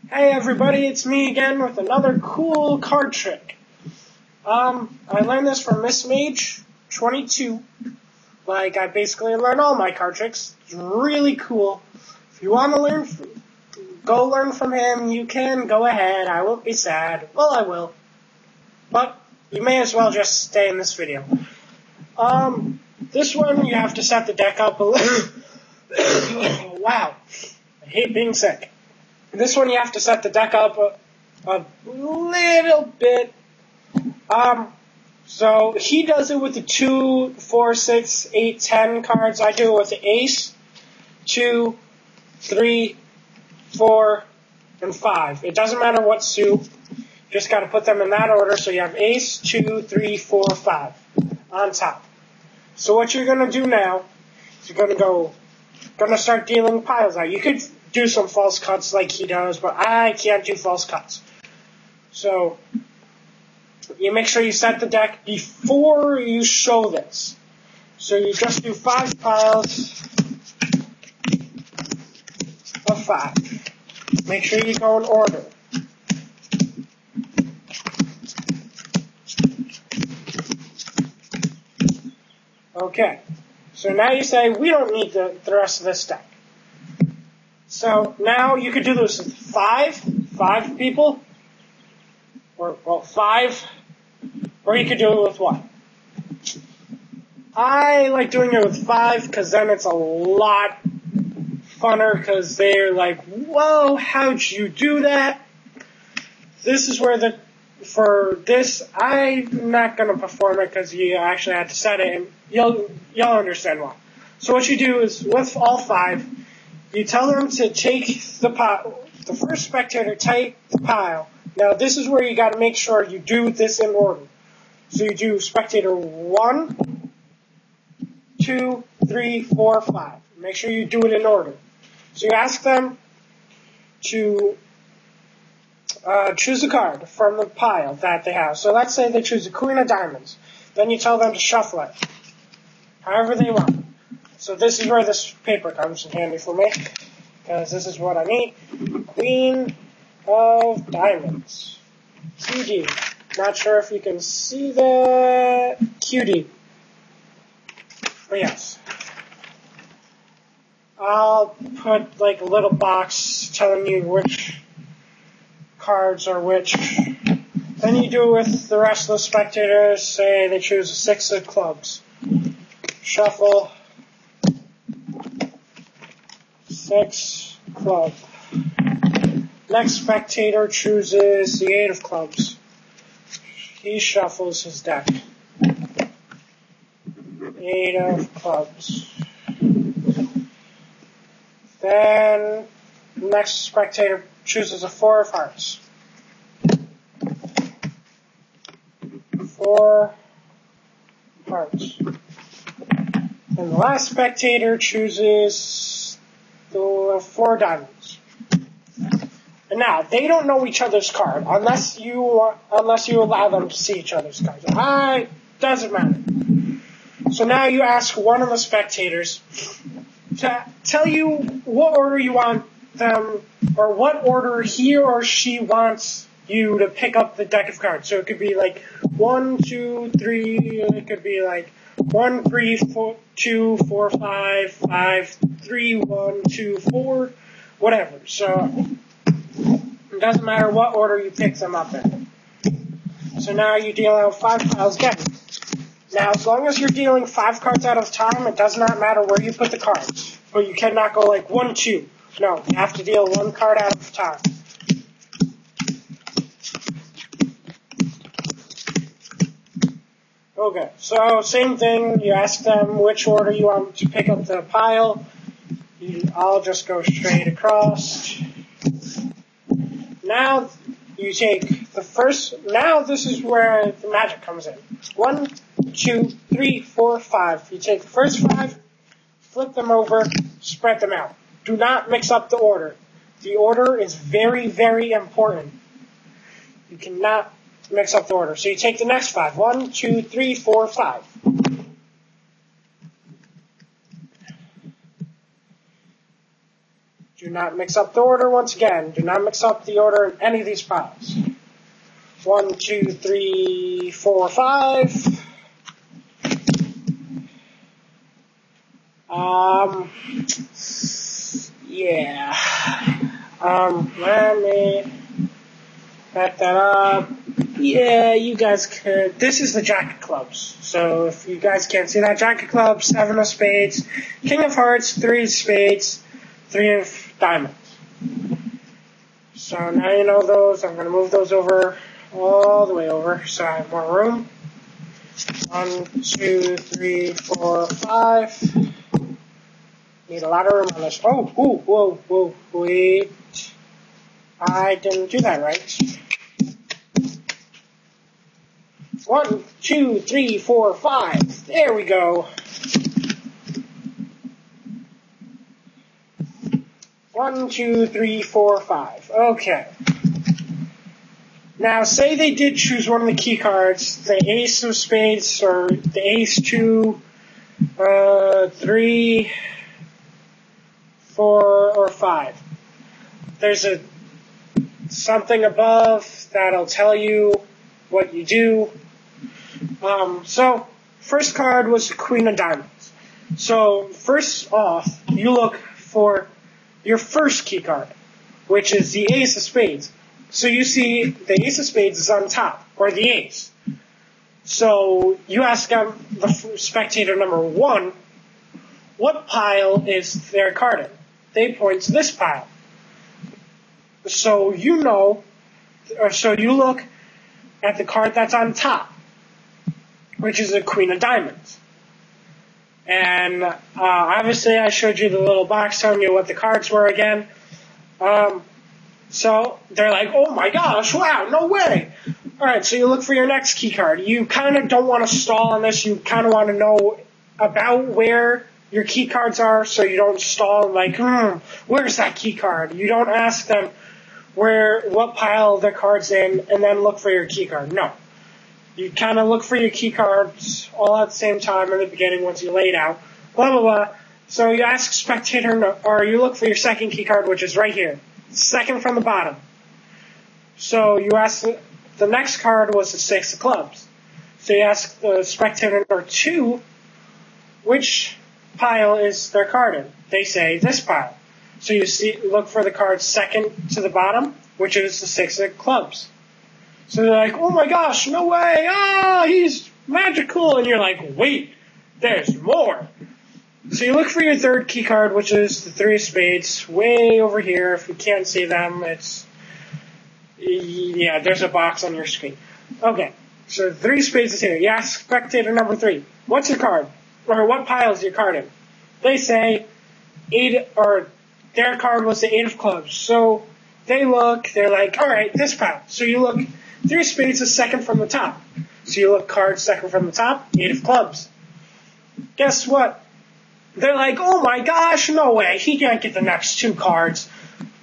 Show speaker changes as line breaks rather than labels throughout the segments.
Hey everybody, it's me again with another cool card trick. I learned this from Miss Mage 22. I basically learned all my card tricks. It's really cool. If you want to go learn from him, you can go ahead. I won't be sad. Well, I will. But you may as well just stay in this video. This one you have to set the deck up a little. Wow. I hate being sick. This one you have to set the deck up a little bit. So he does it with the 2, 4, 6, 8, 10 cards. I do it with the ace, 2, 3, 4, and 5. It doesn't matter what suit. Just got to put them in that order. So you have ace, 2, 3, 4, 5 on top. So what you're going to do now is you're going to start dealing piles out. You could do some false cuts like he does, but I can't do false cuts. So you make sure you set the deck before you show this. So you just do 5 piles of 5. Make sure you go in order. Okay, so now you say, we don't need the rest of this deck. So now you could do this with 5 people, or 5, or you could do it with 1. I like doing it with 5 because then it's a lot funner because they're like, whoa, how'd you do that? This is where for this, I'm not going to perform it because you actually had to set it, and you'll understand why. So what you do is, with all 5, you tell them to take the pile. The first spectator take the pile. Now this is where you got to make sure you do this in order. So you do spectator 1, 2, 3, 4, 5. Make sure you do it in order. So you ask them to choose a card from the pile that they have. So let's say they choose a Queen of Diamonds. Then you tell them to shuffle it however they want. So this is where this paper comes in handy for me, because this is what I need. Queen of Diamonds. QD. Not sure if you can see that. QD. But yes. I'll put a little box telling you which cards are which. Then you do it with the rest of the spectators. Say they choose a 6 of clubs. Shuffle. 6 club. Next spectator chooses the 8 of clubs. He shuffles his deck. 8 of clubs. Then next spectator chooses a 4 of hearts. 4 hearts. And the last spectator chooses the 4 diamonds. And now, they don't know each other's card unless you allow them to see each other's cards. Doesn't matter. So now you ask one of the spectators to tell you what order you want them, or what order he or she wants you to pick up the deck of cards. So it could be 1, 2, 3, it could be 1, 3, 4, 2, 4, 5, 5, 3, 1, 2, 4, whatever. So it doesn't matter what order you pick them up in. So now you deal out 5 piles again. Now, as long as you're dealing 5 cards at a time, it does not matter where you put the cards. But you cannot go 1, 2. No, you have to deal 1 card at a time. Okay, so same thing, you ask them which order you want to pick up the pile. I'll just go straight across. Now you take the first, now this is where the magic comes in. 1, 2, 3, 4, 5. You take the first 5, flip them over, spread them out. Do not mix up the order. The order is very, very important. You cannot mix up the order. So you take the next 5. 1, 2, 3, 4, 5. Do not mix up the order once again. Do not mix up the order in any of these piles. 1, 2, 3, 4, 5. Yeah. Let me back that up. Yeah, you guys could. This is the Jack of Clubs. So if you guys can't see that, Jack of Clubs, 7 of Spades, King of Hearts, 3 of Spades, 3 of Diamonds. So now you know those. I'm going to move those over, all the way over, so I have more room. 1, 2, 3, 4, 5. Need a lot of room on this. Oh, whoa, wait. I didn't do that right. 1, 2, 3, 4, 5. There we go. 1, 2, 3, 4, 5. Okay. Now, say they did choose one of the key cards, the Ace of Spades, or the Ace 2, 3, 4, or 5. There's something above that'll tell you what you do. So, first card was the Queen of Diamonds. So, first off, you look for your first key card, which is the Ace of Spades. So you see the Ace of Spades is on top, or the Ace. So you ask the spectator number 1, what pile is their card in? They point to this pile. So you know, so you look at the card that's on top, which is the Queen of Diamonds. And obviously I showed you the little box telling you what the cards were again. So they're like, oh my gosh, wow, no way. Alright, so you look for your next key card. You kind of don't want to stall on this. You kind of want to know about where your key cards are so you don't stall like, where's that key card? You don't ask them what pile their card's in and then look for your key card. No. You kind of look for your key cards all at the same time in the beginning once you lay it out. Blah, blah, blah. So you ask spectator, or you look for your second key card, which is right here. Second from the bottom. So you ask, the next card was the 6 of Clubs. So you ask the spectator number 2, which pile is their card in? They say this pile. So you look for the card second to the bottom, which is the 6 of Clubs. So they're like, oh my gosh, no way, he's magical. And you're like, wait, there's more. So you look for your third key card, which is the 3 of Spades, way over here. If you can't see them, there's a box on your screen. Okay, so 3 of Spades is here. You ask spectator number 3, what's your card? Or what pile is your card in? They say 8, or their card was the 8 of Clubs. So they look, they're like, alright, this pile. So you look, 3 of Spades is second from the top. So you look card second from the top, 8 of Clubs. Guess what? They're like, oh my gosh, no way, he can't get the next 2 cards.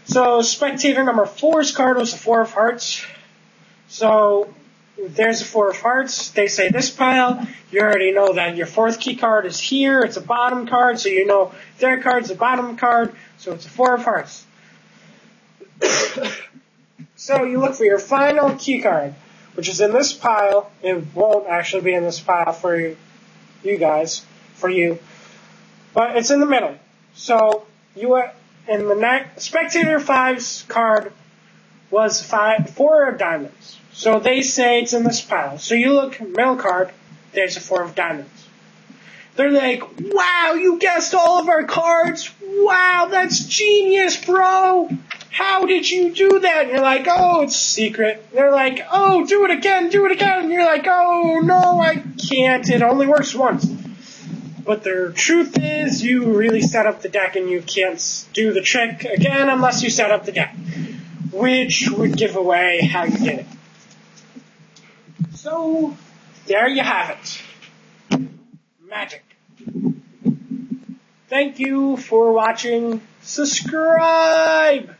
So spectator number 4's card was the 4 of Hearts. So there's the 4 of Hearts. They say this pile. You already know that your 4th key card is here. It's a bottom card, so you know their card's a bottom card. So it's a 4 of Hearts. So you look for your final key card, which is in this pile. It won't actually be in this pile for you guys, for you. But it's in the middle. So you in the next spectator 5's card was 4 of Diamonds. So they say it's in this pile. So you look middle card, there's a 4 of Diamonds. They're like, wow, you guessed all of our cards. Wow, that's genius, bro. How did you do that? And you're like, oh, it's secret. They're like, oh, do it again. And you're like, oh, no, I can't. It only works once. But the truth is, you really set up the deck and you can't do the trick again unless you set up the deck, which would give away how you did it. So, there you have it. Magic. Thank you for watching. Subscribe!